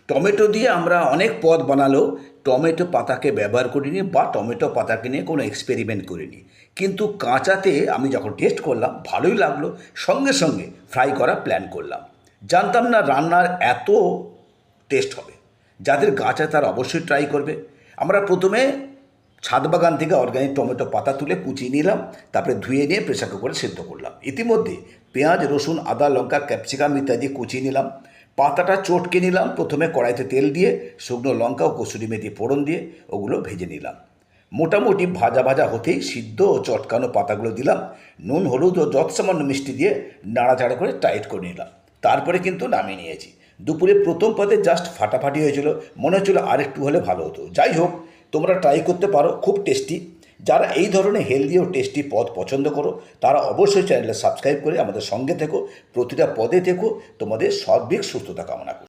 Tomato দিয়ে আমরা অনেক পদ বানালেও টমেটো পাতাকে ব্যবহার করিনি বা টমেটো পাতাকে নিয়ে কোনো এক্সপেরিমেন্ট করিনি। কিন্তু কাঁচাতে আমি যখন টেস্ট করলাম ভালোই লাগলো, সঙ্গে সঙ্গে ফ্রাই করা প্ল্যান করলাম। জানতাম না রান্নার এত টেস্ট হবে। যাদের গাছ আছে তারা অবশ্যই ট্রাই করবে। আমরা প্রথমে ছাদ বাগান থেকে অর্গ্যানিক টমেটো পাতা তুলে কুচিয়ে নিলাম, তারপরে ধুয়ে নিয়ে প্রেসার কুকারে সেদ্ধ করলাম। ইতিমধ্যে পেঁয়াজ, রসুন, আদা, লঙ্কা, ক্যাপসিকাম ইত্যাদি কুচিয়ে নিলাম। পাতাটা চটকে নিলাম, প্রথমে কড়াইতে তেল দিয়ে শুকনো লঙ্কা ও কসুরি মেথি ফোড়ন দিয়ে ওগুলো ভেজে নিলাম। মোটামুটি ভাজা ভাজা হতেই সিদ্ধ ও চটকানো পাতাগুলো দিলাম, নুন, হলুদ ও যৎসামান্য মিষ্টি দিয়ে নাড়াচাড়া করে টাইট করে নিলাম। তারপরে কিন্তু নামিয়ে নিয়েছি। দুপুরে প্রথম পাতে জাস্ট ফাটাফাটি হয়েছিল, মনে হচ্ছিল আরেকটু হলে ভালো হতো। যাই হোক, তোমরা ট্রাই করতে পারো, খুব টেস্টি। যারা এই ধরনের হেলদি ও টেস্টি পদ পছন্দ করো তারা অবশ্যই চ্যানেলে সাবস্ক্রাইব করে আমাদের সঙ্গে থেকো। প্রতিটা পদে থেকো, তোমাদের সার্বিক সুস্থতা কামনা করো।